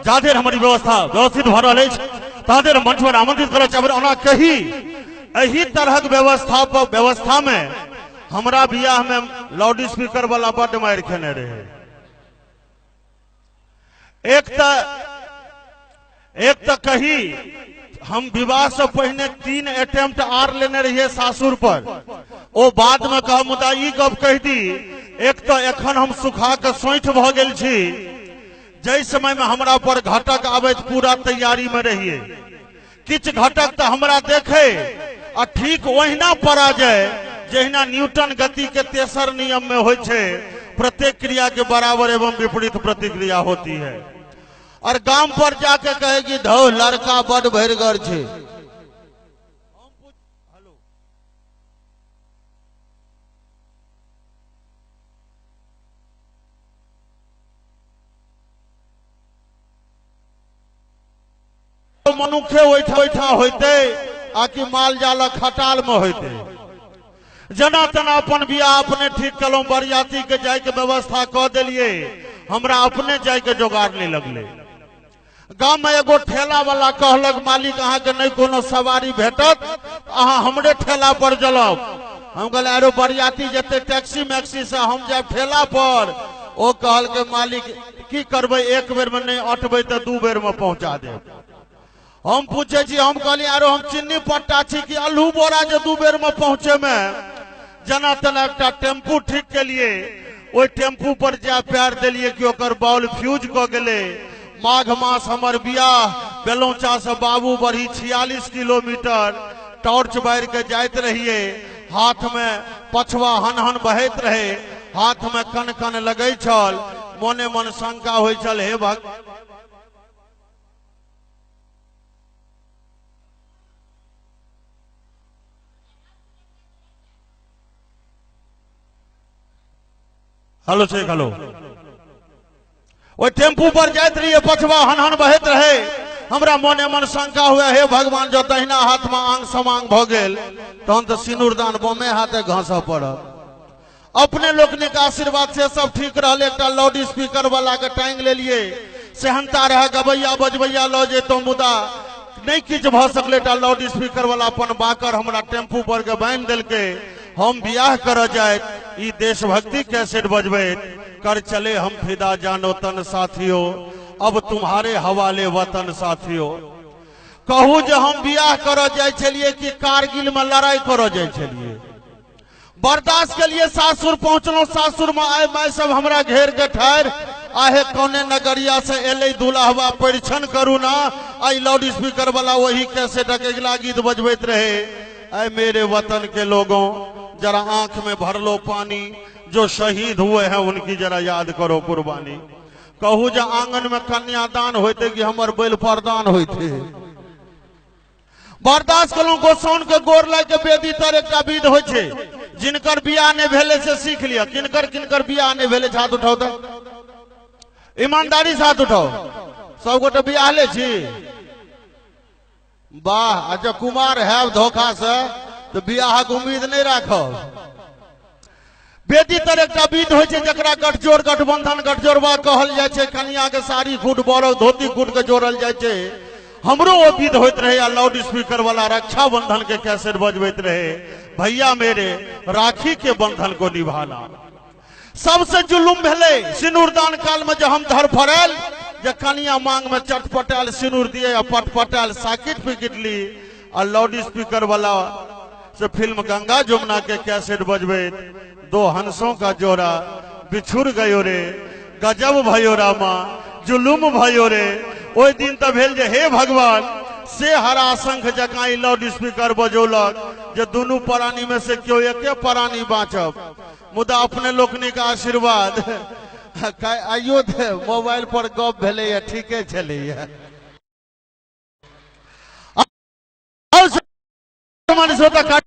जादेर हमारी व्यवस्था व्यवस्थित भ रहल अछि तादेर मंच पर आमंत्रित करय चाहब। ओना कही एही तरहक व्यवस्था में हमरा बियाह में लाउड स्पीकर वाला बड़ मारि खेने रहे। एक तो कही हम विवाह से पहले 3 अटेम्प्ट आर लेने रहिए सासुर पर, ओ बाद में कह मुदा ई गप कह दी। एक तो एखन हम सुखा के सोइठ भ गेल छी, जै समय में हमरा पर घटक आबैत पूरा तैयारी में रहिए। किछ घटक तो हमरा देखे आ ठीक ओहिना पराजय जहिना न्यूटन गति के तेसर नियम में होय छे, प्रत्येक क्रिया के बराबर एवं विपरीत प्रतिक्रिया होती है। और गांव पर जाके कहेगी धो लड़का बड़ भरगर छे। मनुखे ओठा होते आकि माल जाल खटाल में होते। जना तना अपन बियाह अपने ठीक कलो, बरियाती के जाय के व्यवस्था क दिलिये, हमरा अपने जाय के जोगाड़ नहीं लगले। गांव में एगो ठेला वाला कहलक मालिक अहाँ के नहीं कोनो सवारी भेटत, अहाँ हमरे ठेला पर चलब। हम कहले अरे बरियाती जते टैक्सी मैक्सी से हम जाए ठेला पर। ओ कहल के मालिक की करबे, एक बेर में नहीं अटबे तो 2 बेर में पहुंचा दे। हम पूछे छी, हम कहली अरे हम चिन्नी पट्टा छी कि अल्लू बोरा जो 2 बेर में पहुंचे में। जना तना एक टेम्पू ठीक के लिए ओई टेम्पू पर जा पैर दिलिये कि ओकर बॉल फ्यूज क गेले। माघ मास हमर बियाह बेलौचा से बाबू बढ़ी 46 किलोमीटर टॉर्च बार के जाइत रहिए। हाथ में पछवा हन बहत रहे, हाथ में कन कन लगे छल। मोने मन शंका होय छल, हे भगवान हेलो शेख हेलो। वो टेम्पू पर जात रही पछवा हन बहत रहे। हमरा मोने मन शंका हुआ, हे भगवान जो तहिना हाथ में आंग समांग भ गेल तहन तो सिनुरदान बमे हाथे घास पड़त। अपने लोकनि के आशीर्वाद से सब ठीक रहले। एक लाउड स्पीकर वाला के टांग ले लिए, सेहनता रहे गबैया बजबैया लो जे तो मुदा नहीं किछ भ सकले। लाउड स्पीकर वाला अपन बाकर हमरा टेम्पू पर के बांध दिल के। हम बियाह कर जाए ई देशभक्ति कैसेट बजबे, कर चले हम फिदा जानो तन साथियों, अब तुम्हारे हवाले वतन साथियों। कहू जे हम बियाह कर जाए छलिए कि कारगिल में लड़ाई कर जाए छलिए। बर्दाश्त के लिए सासुर पहुंचलो, सासुर में आए मैं सब हमरा घेर के ठहर आहे कौने नगरिया से एले दुल्हवा परीक्षण करू ना। आई लाउड स्पीकर वाला वही कैसेट के अगला गीत बजबैत रहे, ऐ मेरे वतन के लोगों जरा आंख में भर लो पानी, जो शहीद हुए हैं उनकी जरा याद करो कुर्बानी। कहू जो आंगन में कन्यादान होते कि हमर बैल परदान होते। बर्दाश्त करो गोसाउन के गोर लाग के बेदी तर एक विध हो छे। जिनकर बियाह ने भेले से सीख लिया, किनकर किनकर बियाह ने भेले हाथ उठाओ तो ईमानदारी से हाथ उठाओ। सब गोटे बियाह ले छी, वाह। अच्छा कुमार है धोखा से तो बियाह के उम्मीद नहीं राखो। बेटी तर एक विध हो जरा गठजोड़ गठबंधन गठजोड़वा कहल जाए छे। कन्या के साड़ी खूट बरौ धोती खूट के जोड़ल जाए छे। हमरो वो विध होत रहे। या लाउड स्पीकर वाला रक्षाबंधन के कैसेट बजबैत रहे, भैया मेरे राखी के बंधन को निभाना। सबसे जुलुम भेले सिनुरदान काल में जो हम धर फड़ल, जे कनिया मांग में चटपटाल सिनुर दिए या पटपटाल साकिट पिकिट ली। और लाउड स्पीकर वाला से फिल्म गंगा जमुना के कैसेट बजबे, 2 हंसों का जोड़ा बिछुर गयो रे, गजब भयो रामा जुलुम भयो रे। ओई दिन तो भेल जे हे भगवान से हरा शंख जका लाउड स्पीकर बजौलक जे दुनू प्राणी में से क्यों एके प्राणी बाँचब। मुदा अपने लोकनि के आशीर्वाद आइयो मोबाइल पर गप भेले, ठीके छले।